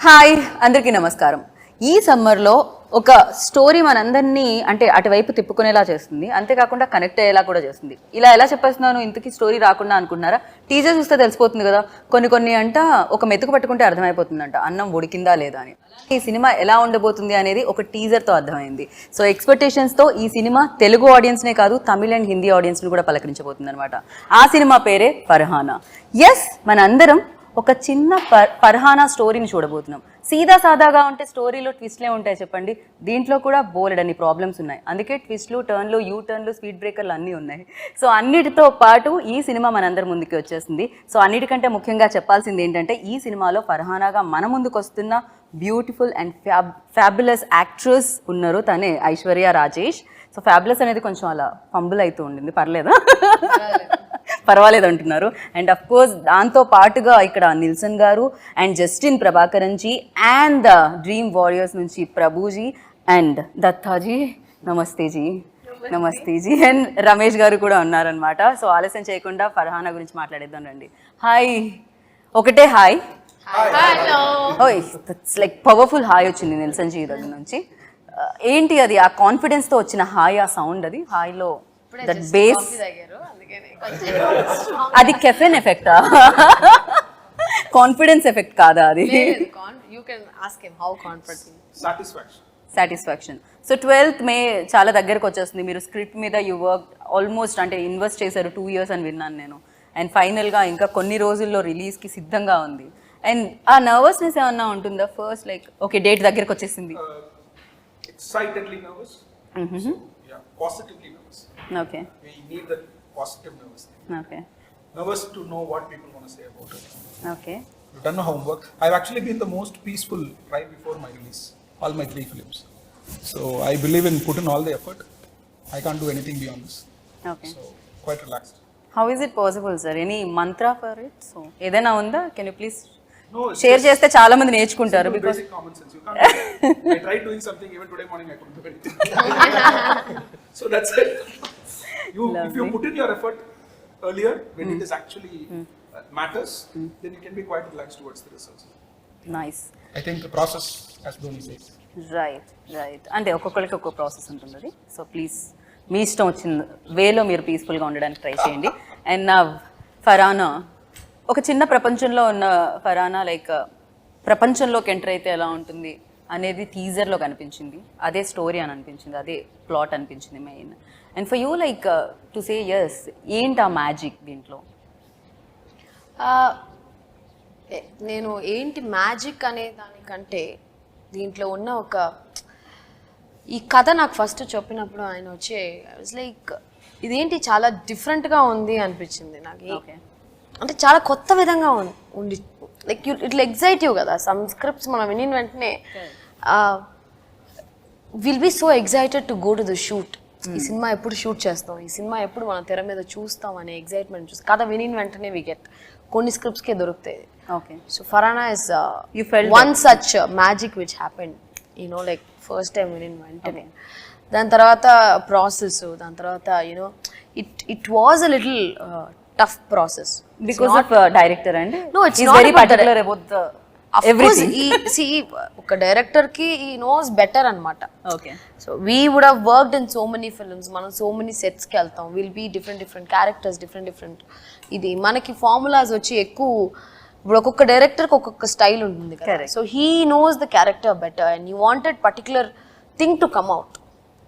Hi అందరికీ నమస్కారం. ఈ సమ్మర్లో ఒక స్టోరీ మనందరినీ అంటే అటువైపు తిప్పుకునేలా చేస్తుంది, అంతేకాకుండా కనెక్ట్ అయ్యేలా కూడా చేస్తుంది. ఇలా ఎలా చెప్పేస్తున్నాను, ఇంతకీ స్టోరీ రాకుండా అనుకుంటున్నారా? టీజర్ చూస్తే తెలిసిపోతుంది కదా. కొన్ని అంట ఒక మెతుకు పట్టుకుంటే అర్థమైపోతుందంట అన్నం ఉడికిందా లేదా అని. ఈ సినిమా ఎలా ఉండబోతుంది అనేది ఒక టీజర్తో అర్థమైంది. సో ఎక్స్పెక్టేషన్స్తో ఈ సినిమా తెలుగు ఆడియన్స్నే కాదు, తమిళ అండ్ హిందీ ఆడియన్స్ని కూడా పలకరించబోతుంది అనమాట. ఆ సినిమా పేరే ఫర్హానా. ఎస్, మన అందరం ఒక చిన్న ఫర్హానా స్టోరీని చూడబోతున్నాం. సీదా సాదాగా ఉంటే స్టోరీలో ట్విస్ట్లే ఉంటాయి చెప్పండి. దీంట్లో కూడా బోలెడన్ని ప్రాబ్లమ్స్ ఉన్నాయి. అందుకే ట్విస్ట్లు, టర్న్లు, యూ టర్న్లు, స్పీడ్ బ్రేకర్లు అన్నీ ఉన్నాయి. సో అన్నిటితో పాటు ఈ సినిమా మనందరి ముందుకి వచ్చేసింది. సో అన్నిటికంటే ముఖ్యంగా చెప్పాల్సింది ఏంటంటే, ఈ సినిమాలో ఫర్హానాగా మన ముందుకు వస్తున్న బ్యూటిఫుల్ అండ్ ఫ్యాబులస్ యాక్ట్రెస్ ఉన్నారు. తనే ఐశ్వర్య రాజేష్. సో ఫ్యాబులస్ అనేది కొంచెం అలా ఫంబుల్ అవుతూ ఉండింది, పర్లేదా? పర్వాలేదు అంటున్నారు. అండ్ అఫ్ కోర్స్ దాంతో పాటుగా ఇక్కడ నిల్సన్ గారు and Justin Prabhakaran ji and the dream warriors నుంచి ప్రభుజీ అండ్ దత్తాజీ, నమస్తేజీ అండ్ రమేష్ గారు కూడా ఉన్నారనమాట. సో ఆలస్యం చేయకుండా ఫర్హానా గురించి మాట్లాడేద్దాం రండి. హాయ్, ఒకటే హాయ్. ఓయ్, దట్స్ లైక్ పవర్ఫుల్ హాయ్ వచ్చింది నిల్సన్ జీ దగ్గర నుంచి. ఏంటి అది, ఆ కాన్ఫిడెన్స్తో వచ్చిన హాయ్, ఆ సౌండ్, అది హాయ్లో దట్ బేస్, అది కెఫెన్ ఎఫెక్టా, కాన్ఫిడెన్స్ ఎఫెక్ట్ కాదా అది? సాటిస్ఫాక్షన్. సో 12th May చాలా దగ్గరకు వచ్చేస్తుంది. మీరు స్క్రిప్ట్ మీద యూ వర్క్ ఆల్మోస్ట్, అంటే ఇన్వెస్ట్ చేశారు 2 years అని విన్నాను నేను. అండ్ ఫైనల్గా ఇంకా కొన్ని రోజుల్లో రిలీజ్కి సిద్ధంగా ఉంది. అండ్ ఆ నర్వస్నెస్ ఏమన్నా ఉంటుందా ఫస్ట్, లైక్ ఓకే డేట్ దగ్గరకు వచ్చేసింది? Excitedly nervous. So, yeah, positively nervous. Okay. We need that positive nervousness. Okay. Nervous to know what people want to say about it. Okay. We've done our homework. I've actually been the most peaceful right before my release, all my 3 films. So I believe in put in all the effort. I can't do anything beyond this. Okay. So quite relaxed. How is it possible, sir? Any mantra for it? So ఏదైనా ఉందా? Can you please No, share చేస్తే చాలా మంది నేర్చుకుంటారు. Because basic common sense. You can't. I tried doing something even today morning. I couldn't do anything. So that's it. If you put in your effort earlier when it is actually matters, then you can be quite relaxed towards the results. Nice. I think the process, as Dhoni says. Right. అంటే ఒక్కొక్కరికి ఒక్కొక్క process ఉంటుంది అది. So please మీ ఇష్టం వచ్చిన వేలో మీరు పీస్ఫుల్గా ఉండడానికి ట్రై చేయండి. అండ్ నా ఫర్హానా, ఒక చిన్న ప్రపంచంలో ఉన్న ఫర్హానా లైక్ ప్రపంచంలోకి ఎంటర్ అయితే ఎలా ఉంటుంది అనేది టీజర్లో కనిపించింది. అదే స్టోరీ అని అనిపించింది, అదే ప్లాట్ అనిపించింది main. And for you like to say yes, ఏంటి ఆ మ్యాజిక్ దీంట్లో? నేను ఏంటి మ్యాజిక్ అనే దానికంటే దీంట్లో ఉన్న ఒక ఈ కథ నాకు ఫస్ట్ చెప్పినప్పుడు ఆయన వచ్చి ఐ వాజ్ లైక్ ఇదేంటి చాలా డిఫరెంట్గా ఉంది అనిపించింది నాకు. అంటే చాలా కొత్త విధంగా ఉండి లైక్ ఇట్లా ఎగ్జైటివ్ కదా. సమ్ స్క్రిప్ట్స్ మనం వినిన వెంటనే will be so excited to go to the shoot. ఈ సినిమా ఎప్పుడు షూట్ చేస్తాం, ఈ సినిమా ఎప్పుడు మనం తెర మీద చూస్తాం అనే ఎగ్జైట్మెంట్ చూసి కథ వినిన వెంటనే వి గెట్. కొన్ని స్క్రిప్ట్స్కే దొరుకుతాయి. Okay. So Farhana is one such magic which happened, you know like first time వినిన వెంటనే. దాని తర్వాత ప్రాసెస్, దాని తర్వాత you know it was a little tough process because of director and no it's he's not very particular about the everything. See oka director ki he knows better anamata. Okay. So we would have worked in so many films, మనం so many sets కి వెళ్తాం, will be different characters, different ఇది మనకి formulas వచ్చి ఎక్కువ. ఇప్పుడు ఒక్కొక్క డైరెక్టర్కి ఒక్కొక్క స్టైల్ ఉంటుంది కదా. So he knows the character better and he wanted particular thing to come out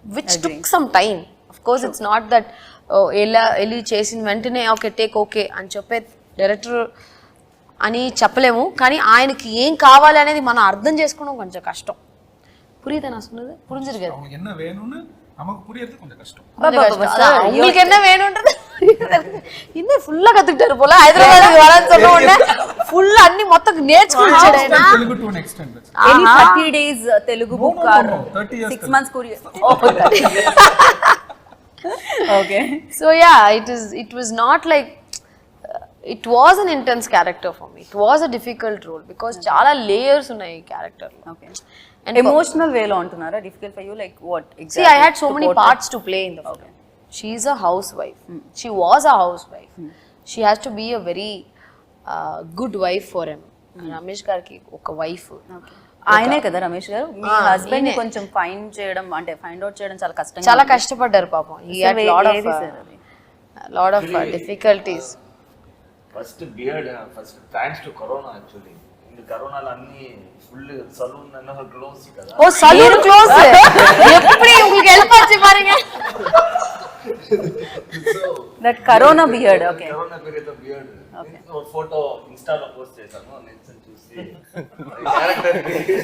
which took some time. Of course it's not that వెళ్ళి చేసిన వెంటనే ఓకే టేక్ ఓకే అని చెప్పే డైరెక్టర్ అని చెప్పలేము. కానీ ఆయనకి ఏం కావాలి అనేది మనం అర్థం చేసుకోవడం కొంచెం కష్టం. புரியுதா நான் சொன்னது? புரிஞ்சிருக்காது. அவங்க என்ன வேணும்னு நமக்கு புரியறது கொஞ்சம் கஷ்டம். உங்களுக்கு என்ன வேணும்ன்றது இன்னும் ஃபுல்லா கத்துக்கிட்டாரு போல. హైదరాబాద్ வரని சொன்ன உடனே ఫుల్ అన్ని మొత్తం నేర్చుకుంటాడు ఆయన. Telugu to an extent. Any 30 days Telugu book or 6 months Korean? Okay. So yeah, it was not like it was an intense character for me. It was a difficult role because chaala layers unnai character lo. Okay. And emotional way lo antunara difficult for you, like what exactly? See, I had so many parts to play in the film. She is a housewife. She was a housewife. She has to be a very good wife for him. Ramesh గారికి ఒక wife. ఆయనే కదా రమేష్ గారు, మీ husband ని కొంచెం find చేయడం అంటే find out చేయడం చాలా కష్టపడ్డారు పాపం. Lot of difficulties. First beard first thanks to corona actually. இந்த కరోనాలో అన్ని ఫుల్ సలూన్ అన్న క్లోజ్ కదా. ఓ సలూన్ క్లోజ్. எப்படி உங்களுக்கு ஹெல்ப் ஆச்சு பாருங்க. That corona beard. Okay, corona period లో బియర్డ్. ఒక ఫోటో ఇన్స్టాలో పోస్ట్ చేశాను, నేను చూసి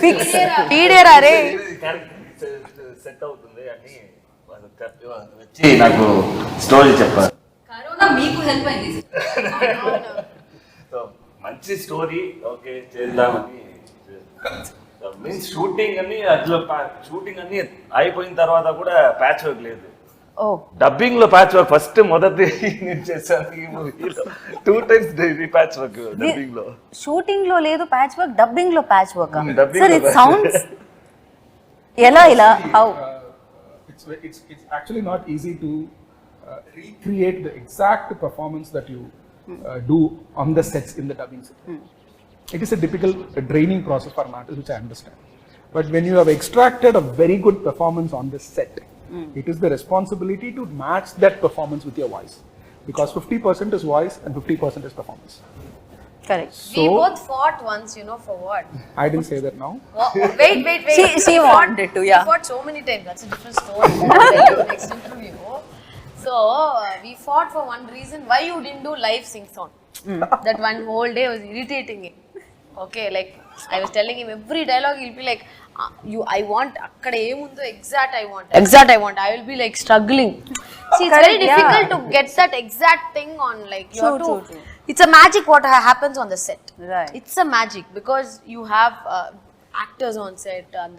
ఫిక్స్ వీడియోరా రే సెట్ అవుతుంది అని వచ్చి నాకు స్టోరీ చెప్పారు. కరోనా మీకు హెల్ప్ అయింది. సో మంచి స్టోరీ, ఓకే చేద్దామని. మీన్స్ షూటింగ్ అన్ని అందులో షూటింగ్ అన్ని అయిపోయిన తర్వాత కూడా ప్యాచ్ వర్క్ లేదు. డబ్బింగ్ లో ప్యాచ్ వర్క్ ఫస్ట్ మొదటి నేను చేశాను ఈ మూవీలో. 2 times ప్యాచ్ వర్క్ డబ్బింగ్ లో. షూటింగ్ లో లేదు ప్యాచ్ వర్క్, డబ్బింగ్ లో ప్యాచ్ వర్క్. Dubbing సార్ లో ఇట్ సౌండ్స్ ఇలా how it's actually not easy to recreate the exact performance that you do on the sets in the dubbing set. It is a difficult draining process for an artist, which I understand. But when you have extracted a very good performance on the set, it is the responsibility to match that performance with your voice, because 50% is voice and 50% is performance. Correct. We both fought once, for what? I didn't say that now. Wait. She wanted to, yeah. We fought so many times. That's a different story. I'll tell you next interview. So we fought for one reason. Why you didn't do live sing song? That one whole day was irritating him. Okay, like I was telling him every dialogue he'll be like, I want akkada emundo exact I want. I will be like struggling. See, it's very difficult to get that exact thing on, like you have to. True. It's a magic what happens on the set. Right. It's a magic because you have actors on set and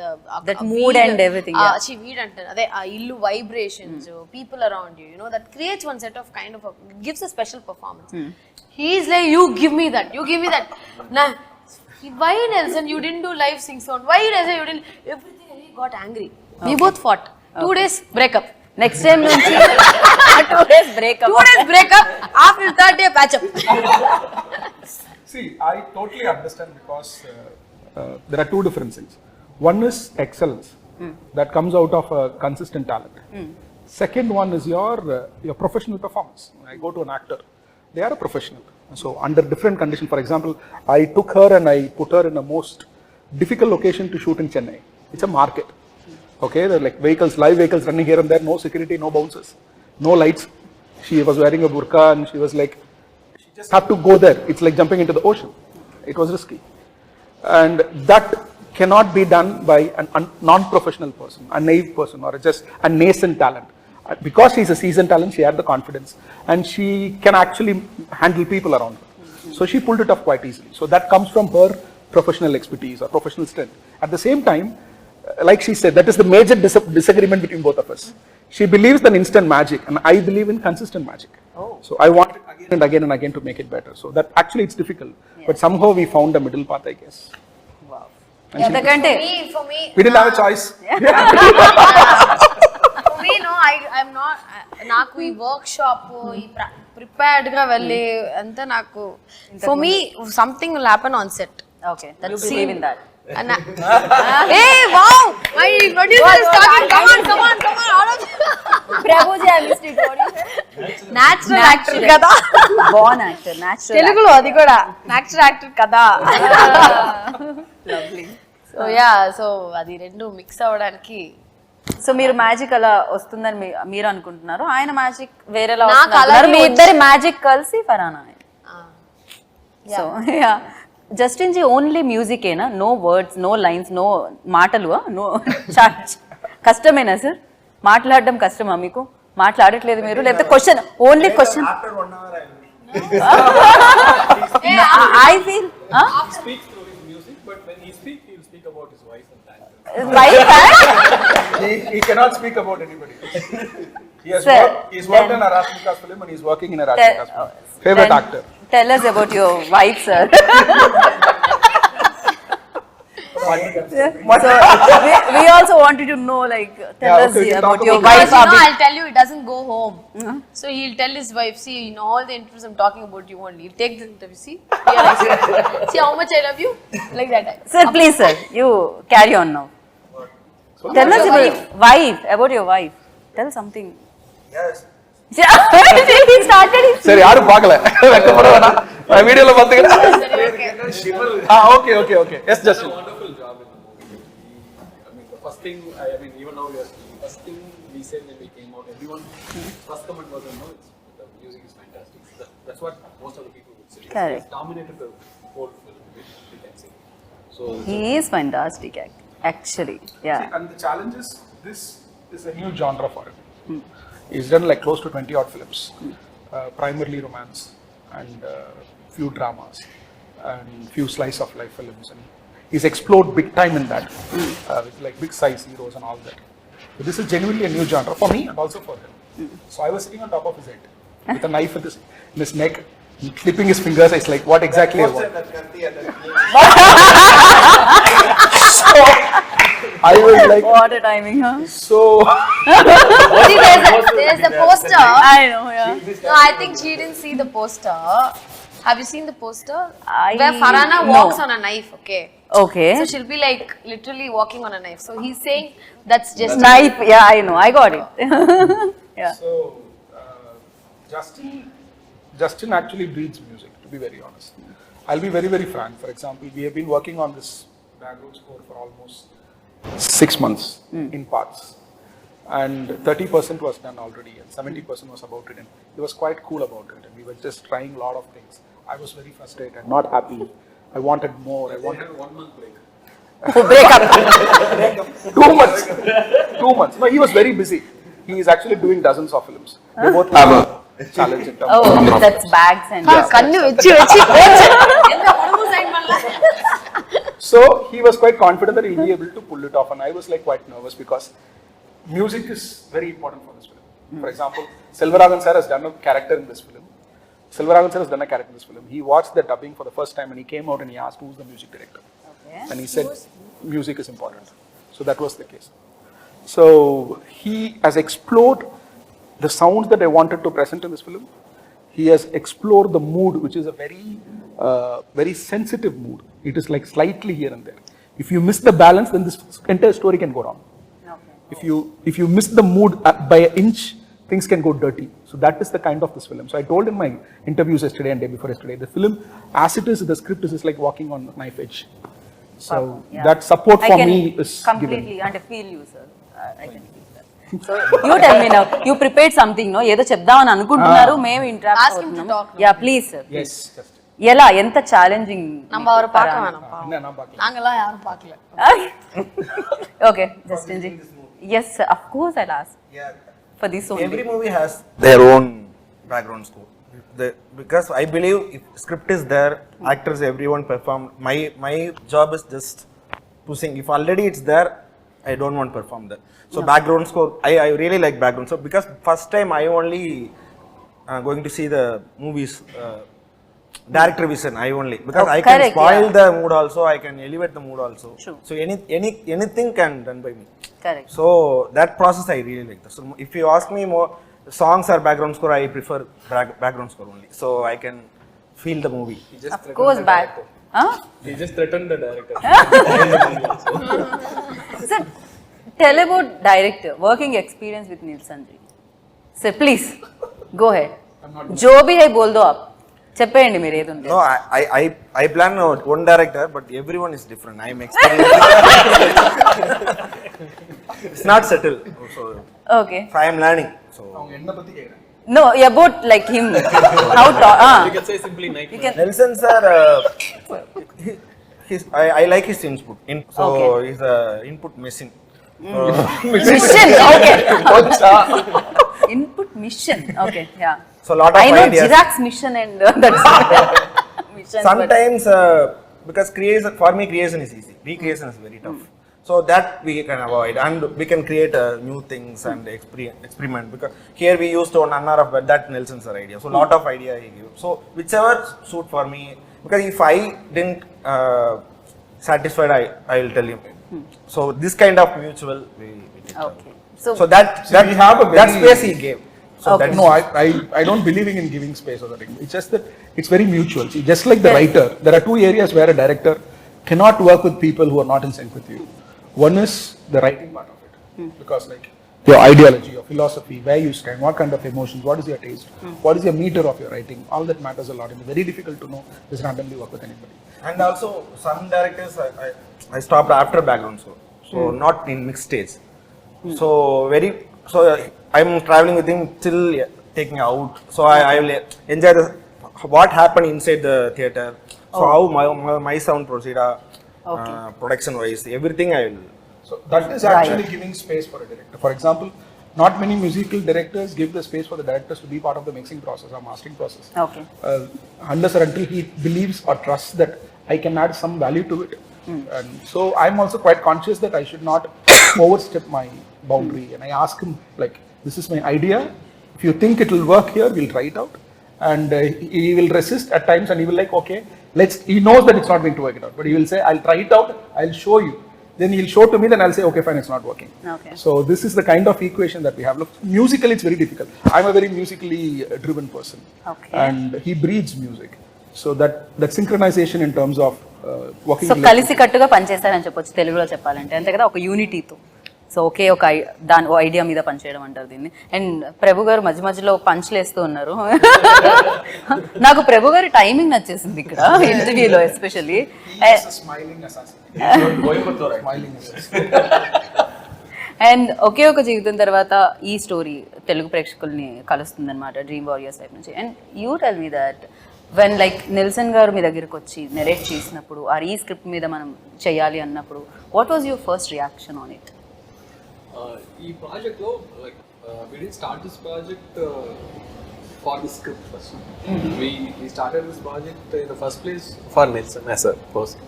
that mood and everything. She weed ante ade illu vibrations, people around you, that creates one set of kind of gives a special performance. He is like, you give me that. Nah, why Nelson you didn't do live sing sound? Why Nelson you didn't? Everything. He got angry. We both fought. 2 days breakup. Next time నుంచి 2 days breakup. After 3rd day patch up. See, I totally understand because there are 2 different things. One is excellence that comes out of a consistent talent. Second one is your professional performance. When I go to an actor, they are a professional. So under different conditions, for example, I took her and I put her in the most difficult location to shoot in Chennai. It's a market. Okay, there are like live vehicles running here and there, no security, no bouncers, no lights. She was wearing a burqa and she was like, she just had to go there. It's like jumping into the ocean. It was risky. And that cannot be done by a non-professional person, a naive person, or just a nascent talent. Because she's a seasoned talent, she had the confidence and she can actually handle people around her. So she pulled it off quite easily. So that comes from her professional expertise or professional strength. At the same time, like she said, that is the major disagreement between both of us. She believes in instant magic and I believe in consistent magic. So I want it again and again to make it better. So that actually it's difficult, but somehow we found a middle path, I guess. Wow. For me, we didn't have a choice. For me, no, I'm not. నాకు ఈ work shop ఈ prepared గా వెళ్ళి అంతా నాకు. For me, something will happen on set. Okay, you believe in that. Hey, wow! My producer is talking. Come on. Prabhuji, I missed it. What is it? Natural actor kada. Born actor, natural. Telugulo adi kuda natural actor kada. Lovely. So yeah, so adi rendu mix avvadaniki. So మీరు magic అలా వస్తుందని మీరు అనుకుంటున్నారు, ఆయన magic వేరేలా వస్తున్నారు, మీ ఇద్దరి magic కలిసి Farana. So yeah, Justin ji only music ఏనా, no words, no lines, no మాటలు, నో కష్టమేనా సార్? మాట్లాడడం కష్టమా మీకు? మాట్లాడట్లేదు మీరు, లేకపోతే question only question? I feel about his wife and that. Wife? He cannot speak about anybody. He's worked in a Rashmika's film and he's working in a Rashmika's film. Favorite actor. Tell us about your wife, sir. So we also wanted to know, like, tell Yeah, us okay, we can about talk your about wife. Because Abhi. I'll tell you, it doesn't go home. So he'll tell his wife, see, in all the interviews I'm talking about you only. He'll take this interview, see, realize it. See how much I love you? Like that. Sir, please, sir, you carry on now. Tell us about about your wife. Tell something. Yes. He started his சரி யாரும் பார்க்கல வெக்கப்பட வேணாம் நான் வீடியோல பாத்துக்கிறேன் okay yes just Wonderful job in the movie. I mean, the first thing, I mean, even now we are speaking, first thing we said when we came out, everyone, first comment was, no, the music is fantastic. That's what most of the people would say. Correct. It's dominated the whole film, we can say. So, He is fantastic, actually. Yeah. and the challenge is this is a new genre for him. He's done like close to 20 odd films, primarily romance and few dramas and few slice of life films, and he's explored big time in that with like big size heroes and all that. So this is genuinely a new genre for me and also for him. So I was sitting on top of his head with a knife in his neck, clipping his fingers. It's like, what exactly I want. So I was like, What a timing, huh? so See, there's the poster. I know, yeah. No, I think she didn't see the poster. Have you seen the poster? I- Where Farhana no. walks on a knife, okay? Okay. So she'll be like literally walking on a knife. So he's saying that's just Knife, yeah, I know, I got it. Yeah. So, Justin actually breathes music, to be very honest. I'll be very, very frank. For example, we have been working on this background score for almost 6 months in parts. And 30% was done already, and 70% was about it. And he was quite cool about it. And we were just trying a lot of things. I was very frustrated, not happy. I wanted more. I wanted 1 month break. Oh, break up. 2 months. 2 months. No, he was very busy. He is actually doing dozens of films. They both have a challenge in terms of Oh, number of that's bags and Kannu vechi Endha udavu sign panla. So he was quite confident that he'll be able to pull it off, and I was like quite nervous because music is very important for this film. For example, Selvaraghan sir has done a character in this film. He watched the dubbing for the first time and he came out and he asked who's the music director. Okay. And he said music is important. So that was the case. So he has explored the sounds that I wanted to present in this film. He has explored the mood, which is a very sensitive mood. It is like slightly here and there. If you miss the balance, then this entire story can go wrong. Okay. If you miss the mood by an inch, things can go dirty. So that is the kind of this film. So I told in my interviews yesterday and day before yesterday, the film, as it is, the script is like walking on a knife edge. So Yeah. that support I for can me is completely given. and I feel you, sir. I can feel that. So you tell me now. You prepared something, no? ఏదో చెప్దామని అనుకుంటున్నారు, మేము interact Ask him to talk now. Yeah please sir. Yes, just. ఎలా ఎంత challenging நம்ம அவரை பார்க்க வேணாம் பாவம். என்ன நான் பார்க்கல. நாங்கெல்லாம் யாரும் பார்க்கல. Okay, Justin ji. Yes, sir, of course I'll ask Yeah. for this only. Every movie has their own background score. Because I believe if script is there, actors, everyone perform. My job is just to sing. If already it's there, I don't want to perform that. So background score, I really like background score because first time I only going to see the movies director vision. I only because I can correct, spoil yeah. the mood also. I can elevate the mood also. True. So anything can done by me. Correct. So that process I really like. So if you ask me more songs or background score, I prefer background score only. So I can feel the movie. He just Of threatened course the back. director. Huh? He just threatened the director. Sir, tell about director, working experience with Nilsson ji. Sir, please, go ahead. जो भी है बोल दो आप. చెప్పేయండి మీరు ఏది ఉంటే. No, I plan one director, but everyone is different. I am experienced. It's not settled. So Okay. I am learning. So அவங்க என்ன பத்தி கேக்குறாங்க? No, about like him. How to, You can say simply Nike. You can. Nelson sir, I like his input. So Okay. he's a input machine. Mission. Okay. Input mission. Okay. Yeah. So lot of I know ideas. Chirag's mission and that's mission. Sometimes because for me creation is easy. Recreation is very tough. So that we can avoid and we can create new things and experiment because here we used to none of that Nelson's idea. So lot of idea he gave. So whichever suit for me because if I didn't satisfied, I will tell him. So this kind of mutual we take care. Okay So that we have a that very- space he gave. So Okay. that's No, I don't believe in giving space or that. It's just that it's very mutual. See, just like the writer, there are two areas where a director cannot work with people who are not in sync with you. One is the writing part of it, because like your ideology, your philosophy, where you stand, what kind of emotions, what is your taste, what is your meter of your writing, all that matters a lot. And it's very difficult to know just randomly work with anybody. And also some directors I stopped after background score, so not in mixed stage. So I'm traveling with him till taking out. So I will enjoy what happened inside the theater. So how my sound proceed, production wise, everything I will. So that is actually giving space for a director. For example, not many musical directors give the space for the directors to be part of the mixing process or mastering process. Okay Unless or until he believes or trusts that I can add some value to it. And so I'm also quite conscious that I should not overstep my boundary. And I ask him, like, this is my idea. If you think it will work here, we'll try it out. And he will resist at times, and he will like, okay, he knows that it's not going to work it out. But he will say, I'll try it out, I'll show you. Then he'll show to me, then I'll say, okay, fine, it's not working. Okay. So this is the kind of equation that we have. Look, musically, it's very difficult. I'm a very musically driven person. Okay. And he breathes music. So that synchronization in terms of working. So కలిసి కట్టుగా పనిచేస్తారని చెప్పొచ్చు తెలుగులో చెప్పాలంటే, అంతే కదా, ఒక యూనిటీతో. So ఒకే ఒక దాని ఐడియా మీద పనిచేయడం అంటారు దీన్ని. అండ్ ప్రభు గారు మధ్య మధ్యలో పంచ్లు వేస్తూ ఉన్నారు. నాకు ప్రభు గారి టైమింగ్ నచ్చేసింది ఇక్కడ ఇంటర్వ్యూలో especially. Smiling assassin. Coimbatore Smiling assassin. And Oke Oka Jeevitham తర్వాత ఈ స్టోరీ తెలుగు ప్రేక్షకుల్ని కలుస్తుందన్నమాట డ్రీమ్ వారియర్స్ వైపు నుంచి. And you tell me that when like Nelson గారు మీ దగ్గరికి వచ్చి నెరేట్ చేసినప్పుడు ఆర్ ఈ స్క్రిప్ట్ మీద మనం చేయాలి అన్నప్పుడు what was your first reaction on it? ఈ ప్రాజెక్ట్లో like we didn't start this project for the script first. We started this project in the first place for Nelson as a person.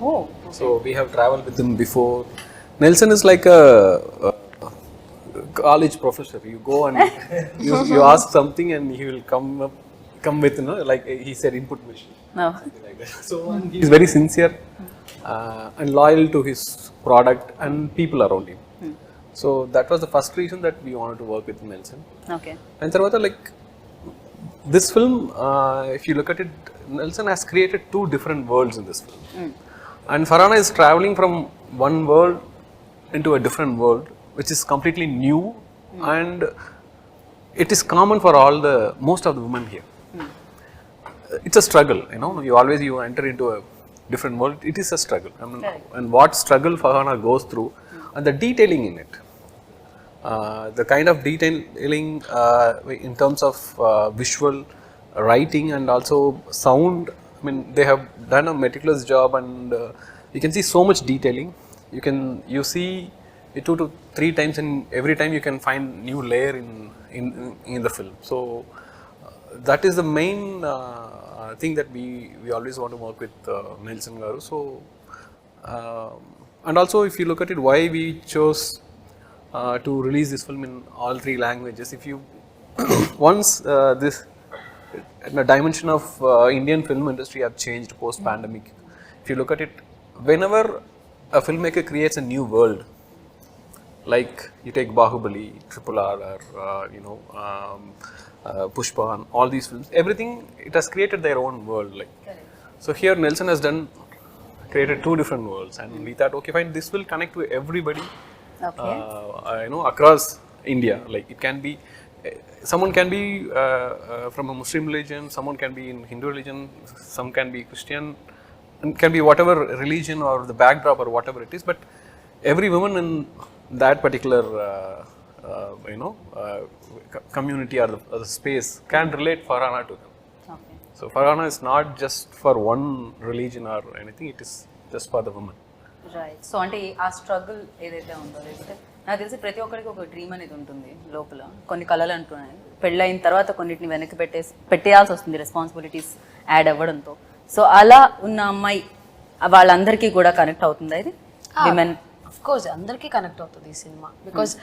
Oh, So we have traveled with him before. Nelson is like a college professor. You go and you ask something and he will come with, you know, like he said, input machine. no. Something like that. So and he is very sincere and loyal to his product and people around him. So that was the first reason that we wanted to work with Nelson. Okay. And Tarvata, like this film, if you look at it, Nelson has created two different worlds in this film. And Farhana is traveling from one world into a different world, which is completely new, and it is common for most of the women here. It's a struggle, you know. You enter into a different world. It is a struggle. I mean, and what struggle Farhana goes through, and the detailing in it. The kind of detailing in terms of visual, writing, and also sound. I mean, they have done a meticulous job, and you can see so much detailing. You see it 2 to 3 times, and every time you can find new layer in the film. So that is the main thing that we always want to work with Nelson Garu. So and also, if you look at it, why we chose to release this film in all 3 languages. If you once this the dimension of Indian film industry have changed post pandemic. If you look at it, whenever a filmmaker creates a new world, like you take Bahubali, RRR, or Pushpa, and all these films, everything, it has created their own world. Like, so here Nelson has created 2 different worlds, and we thought, okay, fine, this will connect to everybody. Okay. Across India. Like it can be, someone can be from a Muslim religion, someone can be in Hindu religion, some can be Christian, and can be whatever religion or the backdrop or whatever it is. But every woman in that particular community or the space can relate Farhana to them. Okay. So Farhana is not just for one religion or anything; it is just for the woman. Right. So అంటే ఆ struggle ఏదైతే ఉందో, లేకపోతే నాకు తెలిసి ప్రతి ఒక్కరికి ఒక డ్రీమ్ అనేది ఉంటుంది లోపల, కొన్ని కళలు అంటున్నాయి, పెళ్ళైన తర్వాత కొన్నిటిని వెనక్కి పెట్టేయాల్సి వస్తుంది రెస్పాన్సిబిలిటీస్ యాడ్ అవ్వడంతో. సో అలా ఉన్న అమ్మాయి వాళ్ళందరికీ కూడా కనెక్ట్ అవుతుందా ఇది? విమెన్ ఆఫ్ కోర్స్ అందరికీ కనెక్ట్ అవుతుంది ఈ సినిమా, బికాస్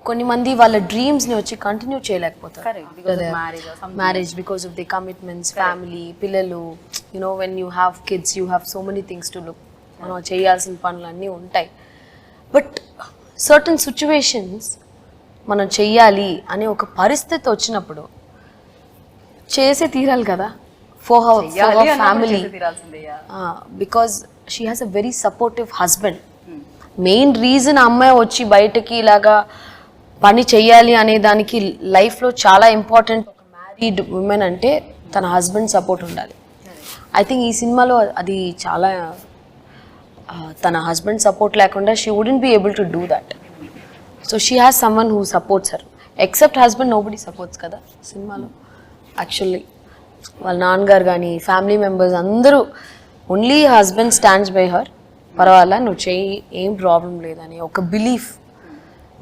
కొన్ని మంది వాళ్ళ డ్రీమ్స్ని వచ్చి కంటిన్యూ చేయలేకపోతారు. Correct, because of marriage or something. Marriage because of the commitments, family, పిల్లలు. When you have kids you have so many things to look. మనం చేయాల్సిన పనులు అన్నీ ఉంటాయి. బట్ సర్టన్ సిచ్యువేషన్స్ మనం చెయ్యాలి అనే ఒక పరిస్థితి వచ్చినప్పుడు చేసే తీరాలి కదా, for her family. Because she has a very supportive husband. Main reason అమ్మాయి వచ్చి బయటకి ఇలాగా పని చెయ్యాలి అనే దానికి లైఫ్లో చాలా ఇంపార్టెంట్. ఒక మ్యారీడ్ ఉమెన్ అంటే తన హస్బెండ్ సపోర్ట్ ఉండాలి. ఐ థింక్ ఈ సినిమాలో అది చాలా తన హస్బెండ్ సపోర్ట్ లేకుండా she wouldn't be able to do that. So she has someone who supports her. Except husband nobody supports కదా సినిమాలో. యాక్చువల్లీ వాళ్ళ నాన్నగారు కానీ ఫ్యామిలీ మెంబర్స్ అందరూ only husband stands by her. పర్వాలా నువ్వు చెయ్యి, ఏం ప్రాబ్లం లేదని ఒక belief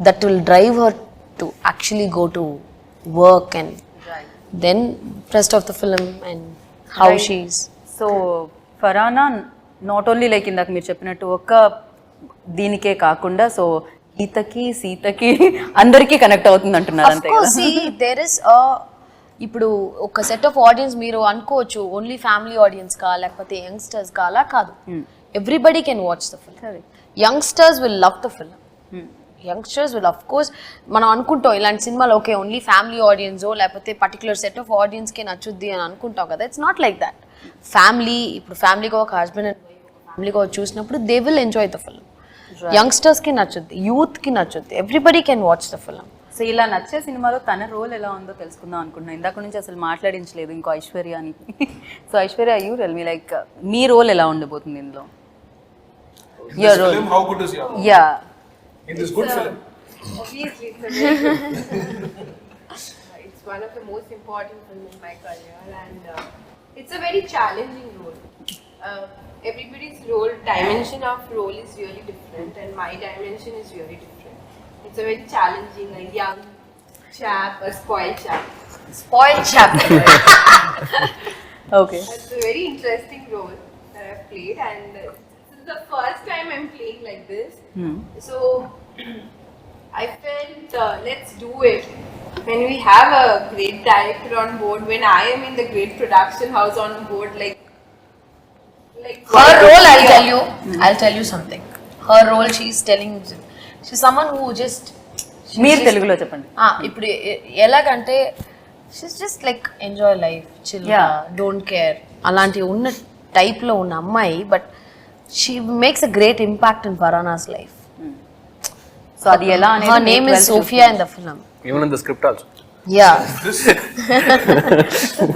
that will drive her to actually go to work and then rest of the film and how she's. So ఫరానా not only like ఇందాక మీరు చెప్పినట్టు ఒక్క దీనికే కాకుండా సో గీతకి సీతకి అందరికీ కనెక్ట్ అవుతుంది అంటున్నారు అంతే కదా. ఇప్పుడు ఒక సెట్ ఆఫ్ ఆడియన్స్ మీరు అనుకోవచ్చు ఓన్లీ ఫ్యామిలీ ఆడియన్స్ కా లేకపోతే యంగ్స్టర్స్ కా, అలా కాదు. Everybody can watch the film. Youngsters will love the film. Youngsters will of course మనం అనుకుంటాం ఇలాంటి సినిమాలు ఓకే ఓన్లీ ఫ్యామిలీ ఆడియన్సో లేకపోతే పర్టికులర్ సెట్ ఆఫ్ ఆడియన్స్కి నచ్చుద్ది అని అనుకుంటాం కదా. It's not like that. Family ఇప్పుడు ఫ్యామిలీగా ఒక హస్బెండ్ అండ్ ఫ్యామిలీగా చూసినప్పుడు they will enjoy the film. యంగ్స్టర్స్కి నచ్చుద్ది, యూత్కి నచ్చుద్ది, everybody can watch the film. So ఇలా నచ్చే సినిమాలో తన రోల్ ఎలా ఉందో తెలుసుకుందాం అనుకుంటున్నాను. ఇందాక నుంచి అసలు మాట్లాడించలేదు ఇంకో ఐశ్వర్య అని. So Aishwarya, you tell me like me role ఎలా ఉండబోతుంది ఇందులో? Your role. Film, how good is your role? Yeah. In this good film. Obviously, it's a very good it's one of the most important films in my career, and it's a very challenging role. Everybody's role, dimension of role is really different, and my dimension is really different. It's a very challenging, a young chap, a spoiled chap. Spoiled chap. Okay. It's a very interesting role that I've played, and this is the first time I'm playing like this. So I felt let's do it. When we have a great director on board, when I am in the great production house on board, like her role, I'll tell you something. Her role, she's someone who just మీరు తెలుగులో చెప్పండి. ఇప్పుడు ఎలాగంటే she's just like enjoy life, chill, don't care అలాంటి ఉన్న టైప్లో ఉన్న అమ్మాయి. But she makes a great impact in Farana's life. So అది ఎలా అనేది her name is Sophia in the film. Even in the script also. Yeah.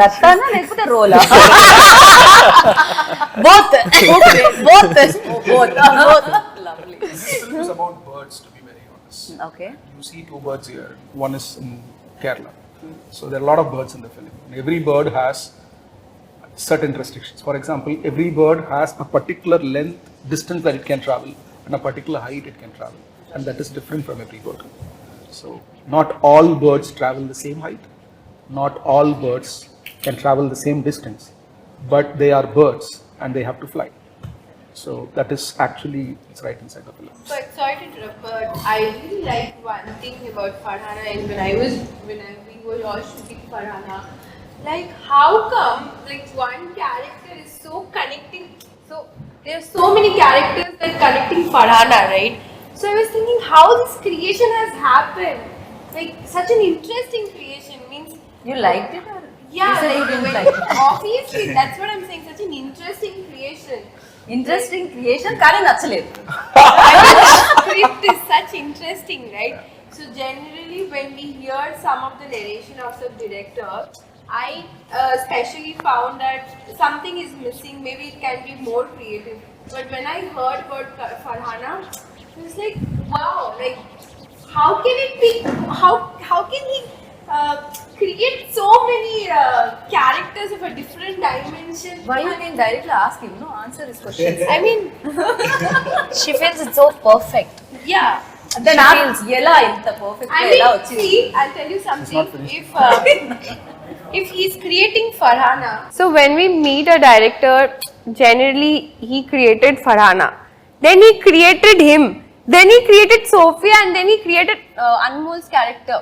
దత్తానా లేకపోతే రోలా? both. Lovely. This film is about birds, to be very honest. Okay. You see two birds here. One is in Kerala. So there are a lot of birds in the film. Every bird has certain restrictions. For example, every bird has a particular length, distance that it can travel, and a particular height it can travel, and that is different from every bird. So not all birds travel the same height, not all birds can travel the same distance, but they are birds and they have to fly. So that is actually, it's right inside the film. But sorry to interrupt, but I really like one thing about Farhana, and when we were all shooting Farhana, like how come like one character is so connecting, so there are so many characters that connecting Farhana, right? So I was thinking how this creation has happened, like such an interesting creation. Means You liked it or? yeah, You said you didn't like it. obviously that's what I'm saying, such an interesting creation. Interesting creation కానీ నచ్చలేదు. Script is such interesting, right? So generally when we hear some of the narration of the director, I especially found that something is missing, maybe it can be more creative. But when I heard about Farhana, it was like, wow, like how can it be, how can he create so many characters of a different dimension? Why you can directly ask him, no? Answer his questions. I mean, She feels it's so perfect. yeah. Then ఎలా ఇంత perfect I ఎలా mean, వచ్చింది? see, I'll tell you something. If he's creating Farhana, So when we meet a director, generally he created Farhana. Then he created him. Then he created Sophia, and then he created Anmol's character,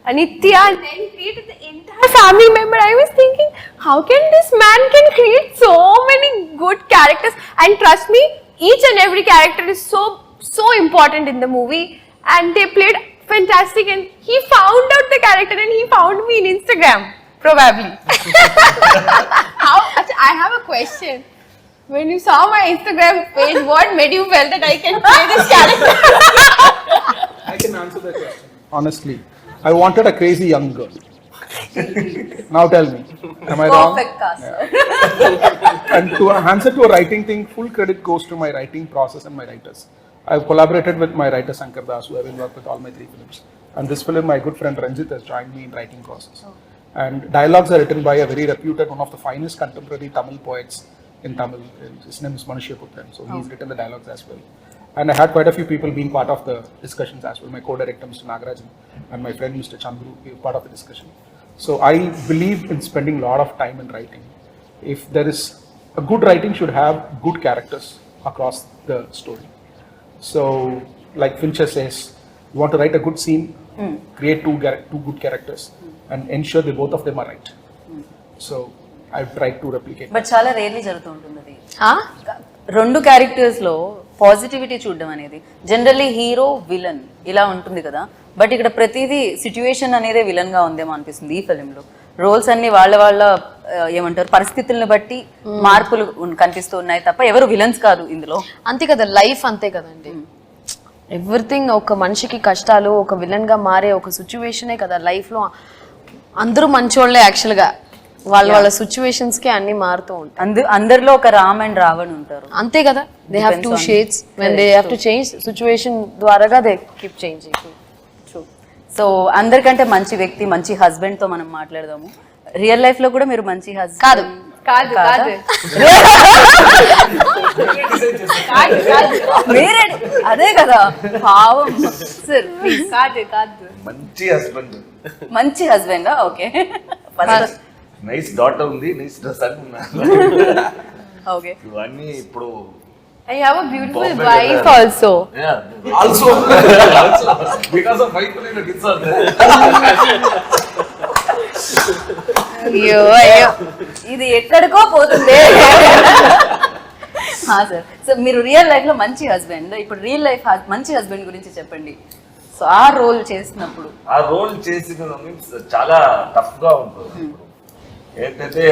Anitya, and then he created the entire family member. I was thinking, how can this man can create so many good characters? And trust me, each and every character is so important in the movie, and they played fantastic. And he found out the character, and he found me in Instagram, probably. How? I have a question. When you saw my Instagram page, what made you feel that I can play this character? I can answer that question. Honestly, I wanted a crazy young girl. Now tell me, am I wrong? Perfect cast. And to answer to a writing thing, full credit goes to my writing process and my writers. I've collaborated with my writer Sankar Das, who have been worked with all my 3 films. And this film, my good friend Ranjit has joined me in writing process. And dialogues are written by a very reputed, one of the finest contemporary Tamil poets in Tamil. His name is Manushya-Putran, so he's written the dialogues as well. And I had quite a few people being part of the discussions as well. My co-director Mr. Nagarajan and my friend Mr. Chandru were part of the discussion. So I believe in spending a lot of time in writing. If there is a good writing should have good characters across the story. So like Fincher says, you want to write a good scene, create two good characters and ensure that both of them are right. So I've tried to replicate. But చాలా rarely జరుగుతూ ఉంటుంది అది. 2 characters లో positivity చూడడం అనేది generally hero villain ఇలా ఉంటుంది కదా, బట్ ఇక్కడ ప్రతిదీ సిచ్యువేషన్ అనేదే విలన్ గా ఉందేమో అనిపిస్తుంది ఈ ఫిలింలో. రోల్స్ అన్ని వాళ్ళ ఏమంటారు పరిస్థితులను బట్టి మార్పులు కనిపిస్తూ ఉన్నాయి తప్ప ఎవరు విలన్స్ కాదు ఇందులో. అంతే కదా, లైఫ్ అంతే కదండి. ఎవ్రీథింగ్ ఒక మనిషికి కష్టాలు, ఒక విలన్ గా మారే ఒక సిచ్యువేషనే కదా లైఫ్ లో. అందరూ మంచోళ్లే యాక్చువల్ గా, వాళ్ళ సిచ్యువేషన్స్ కి అన్ని మారుతూ ఉంటాయి. అందరిలో ఒక రామ్ అండ్ రావణ్ ఉంటారు అంతే కదా. They have 2 shades when they have to change situation ద్వారాగా దే కీప్ చేంజింగ్. సో అందరికంటే మంచి వ్యక్తి, మంచి హస్బెండ్ తో మనం మాట్లాడదాము. రియల్ లైఫ్ లో కూడా మీరు మంచి హస్బెండ్ కాదు మీరే అదే కదా పావం సార్. కాదు మంచి హస్బెండ్. మంచి హస్బెండ్ ఓకే. నైస్ డాటర్ ఉంది, నైస్ సన్ ఉన్నారు. ఓకే ఇవన్నీ ఇప్పుడు I have a beautiful wife also. Also because of wife only the kids are there. అయ్యో ఇది ఎక్కడికో పోతుంది. సార్ సో మీరు రియల్ లైఫ్ లో మంచి హస్బెండ్, ఇప్పుడు రియల్ లైఫ్ మంచి హస్బెండ్ గురించి చెప్పండి. సో ఆ రోల్ చేసినప్పుడు ఆ రోల్ చేసిన మీన్స్ చాలా టఫ్ గా ఉంటుంది. ఏంటంటే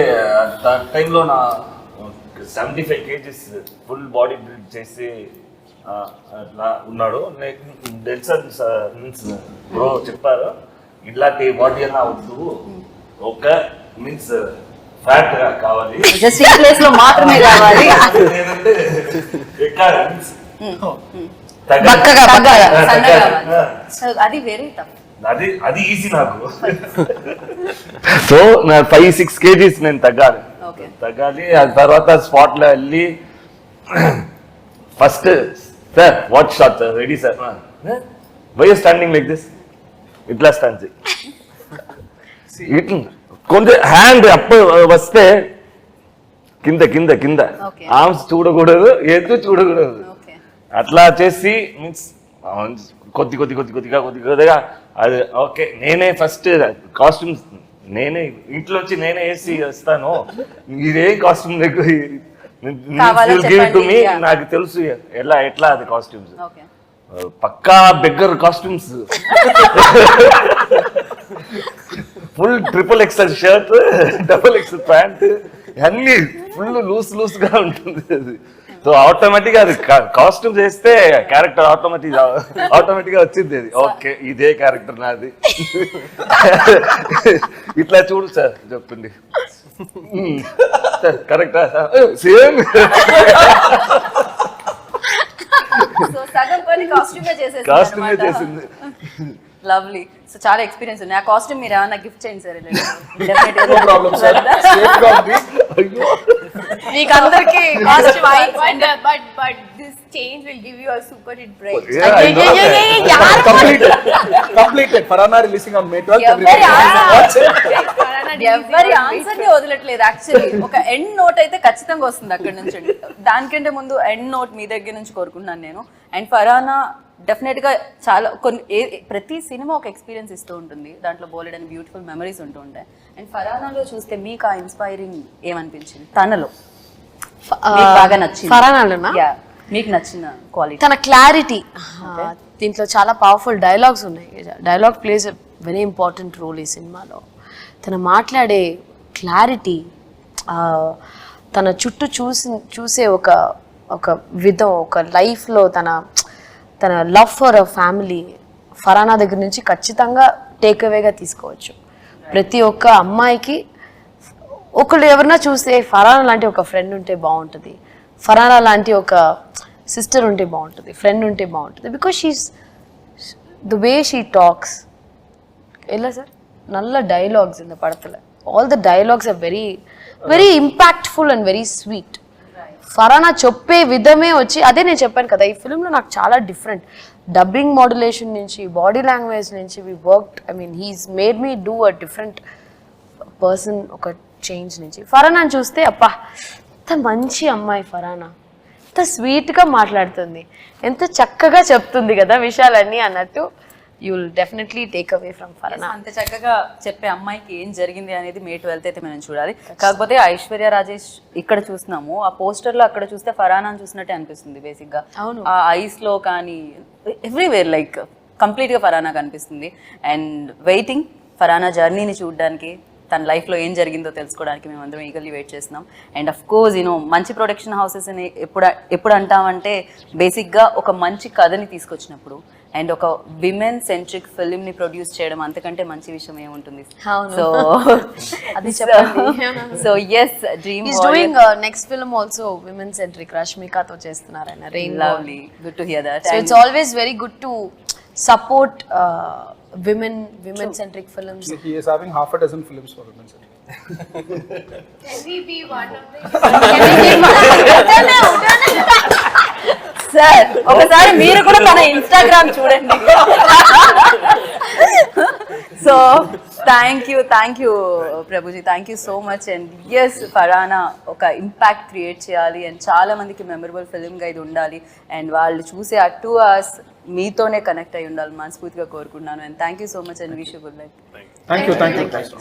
ఆ టైంలో నా 75 kgs ఫుల్ బాడీ బిల్డ్ చేసి అట్లా ఉన్నాడు. డెల్సన్ మీన్స్ బ్రో చెప్పారు ఇట్లాంటి బాడీ అన్నా వద్దు, ఒక మీన్స్ ఫ్యాట్ గా కావాలి, జస్ట్ ఈ ప్లేస్ లో మాత్రమే కావాలి. లేదంటే ఎక్కడ అది వెరీ టఫ్. అది ఈజీ నాకు. సో నా 5-6 kgs నేను తగ్గాలి. ఆ తర్వాత స్పాట్ లో వెళ్ళి first sir what shot sir ready sir, why you standing like this, ఇట్లా స్టాండ్ చేయి, కొంచెం హ్యాండ్ అప్ వస్తే కింద కింద కింద ఆర్మ్స్ చూడకూడదు, ఎత్తు చూడకూడదు. అట్లా చేసి మీన్స్ కొద్దిగా అది ఓకే. నేనే ఫస్ట్ కాస్ట్యూమ్స్ నేనే ఇంట్లో వచ్చి నేనే వేసి వస్తాను, ఇదే కాస్ట్యూమ్ నాకు తెలుసు ఎట్లా అది కాస్ట్యూమ్స్. పక్కా beggar costumes, full XXL shirt, XXL pant, అన్ని ఫుల్ లూస్ గా ఉంటుంది అది. సో ఆటోమేటిక్ అది కాస్ట్యూమ్ చేస్తే క్యారెక్టర్ ఆటోమేటిక్ గా వచ్చింది అది. ఓకే ఇదే క్యారెక్టర్ నాది, ఇట్లా చూడు సార్ చెప్పింది కరెక్టా సేమ్. కాస్ట్యూమే చేసింది. లవ్లీ. సో చాలా ఎక్స్పీరియన్స్ ఉంది. ఆ కాస్ట్యూమ్ మీరు ఏమన్నా గిఫ్ట్ చేయండి సార్. మీకు అందరికి but this change will give you a super hit break. completed. Farhana releasing on May 12th. Farhana ఎవరి ఆన్సర్ ని వదలట్లేదు యాక్చువల్లీ. ఒక ఎండ్ నోట్ అయితే ఖచ్చితంగా వస్తుంది అక్కడ నుంచి. దానికంటే ముందు ఎండ్ నోట్ మీ దగ్గర నుంచి కోరుకుంటున్నాను నేను. అండ్ ఫరానా డెఫినెట్ గా చాలా ప్రతి సినిమా ఒక ఎక్స్పీరియన్స్ ఇస్తూ ఉంటుంది, దాంట్లో బోలెడని బ్యూటిఫుల్ మెమరీస్ ఉంటూ ఉంటాయి. అండ్ ఫరానాలో చూస్తే మీకు ఆ ఇన్స్పైరింగ్ ఏమనిపించింది తనలో మీకు బాగా నచ్చింది? ఫరానాలోనా? Yeah, మీకు నచ్చిన క్వాలిటీ? తన క్లారిటీ. దీంట్లో చాలా పవర్ఫుల్ డైలాగ్స్ ఉన్నాయి. Dialogue plays a very important role ఈ సినిమాలో. తను మాట్లాడే క్లారిటీ, తన చుట్టూ చూసే ఒక విధం, ఒక లైఫ్లో తన లవ్ ఫర్ అ ఫ్యామిలీ ఫరానా దగ్గర నుంచి ఖచ్చితంగా టేక్ అవేగా తీసుకోవచ్చు. ప్రతి ఒక్క అమ్మాయికి ఒకళ్ళు ఎవరన్నా చూస్తే ఫరానా లాంటి ఒక ఫ్రెండ్ ఉంటే బాగుంటుంది, ఫరానా లాంటి ఒక సిస్టర్ ఉంటే బాగుంటుంది, ఫ్రెండ్ ఉంటే బాగుంటుంది. Because she's the way she talks. ఎలా సార్ நல்ல డైలాగ్స్ இந்த படத்துல. All the dialogues are very very impactful and very sweet. Farhana చెప్పే విధమే వచ్చి అదే నేను చెప్పాను కదా, ఈ ఫిల్మ్లో నాకు చాలా డిఫరెంట్ డబ్బింగ్ మాడ్యులేషన్ నుంచి, బాడీ లాంగ్వేజ్ నుంచి we worked. I mean he's made me do a different person. ఒక చేంజ్ నుంచి ఫరానాని చూస్తే అప్పా ఎంత మంచి అమ్మాయి ఫరానా, ఎంత స్వీట్గా మాట్లాడుతుంది, ఎంత చక్కగా చెప్తుంది కదా విషయాలన్నీ అన్నట్టు. You will definitely take away from ఫరానా. అంత చక్కగా చెప్పే అమ్మాయికి ఏం జరిగింది అనేది మే 12 అయితే మనం చూడాలి. కాకపోతే ఐశ్వర్య రాజేష్ ఇక్కడ చూస్తున్నాము, ఆ పోస్టర్ లో అక్కడ చూస్తే ఫరానాని చూసినట్టే అనిపిస్తుంది బేసిక్ గా. ఆ ఐస్ లో కానీ ఎవ్రీవేర్ లైక్ కంప్లీట్ గా ఫరానా కనిపిస్తుంది. అండ్ వెయిటింగ్ ఫరానా జర్నీని చూడడానికి, తన లైఫ్లో ఏం జరిగిందో తెలుసుకోవడానికి మేము అందరం ఈగర్లీ వెయిట్ చేస్తున్నాం. అండ్ అఫ్ కోర్స్ మంచి ప్రొడక్షన్ హౌసెస్ అని ఎప్పుడు అంటామంటే బేసిక్గా ఒక మంచి కథని తీసుకొచ్చినప్పుడు అండ్ ఒక విమెన్ సెంట్రిక్ ఫిల్మ్ ని ప్రొడ్యూస్ చేయడం అంతకంటే మంచి విషయం ఏముంటుంది. సో అది చెప్పండి. So yes, dream is doing next film also women centric, రష్మికతో చేస్తున్నారు ఆయన. Lovely, good to hear that. So it's always very good to support women centric films. He is having half a dozen films for women centric. Can we be one of them? Sir ఒకసారి మీరు కూడా తన Instagram చూడండి. So thank you Prabhuji, thank you so much. And yes, Farhana ఒక impact create చేయాలి and చాలా మందికి memorable ఫిల్మ్గా ఇది ఉండాలి అండ్ వాళ్ళు చూసే ఆ 2 hours మీతోనే కనెక్ట్ అయి ఉండాలి మనస్ఫూర్తిగా కోరుకుంటున్నాను. And thank you so much and wish you good luck. Thank you.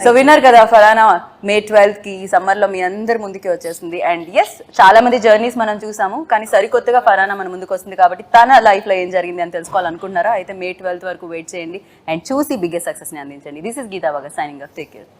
So విన్నారు కదా, ఫరానా మే 12కి ఈ సమ్మర్లో మీ అందరి ముందుకి వచ్చేస్తుంది. అండ్ ఎస్, చాలా మంది జర్నీస్ మనం చూసాము, కానీ సరికొత్తగా ఫరానా మన ముందుకు వస్తుంది కాబట్టి తన లైఫ్లో ఏం జరిగింది అని తెలుసుకోవాలనుకుంటున్నారా? అయితే మే 12 వరకు వెయిట్ చేయండి అండ్ చూసి బిగ్గెస్ట్ సక్సెస్ని అందించండి. This is Geeta Bhagat signing off. Take care.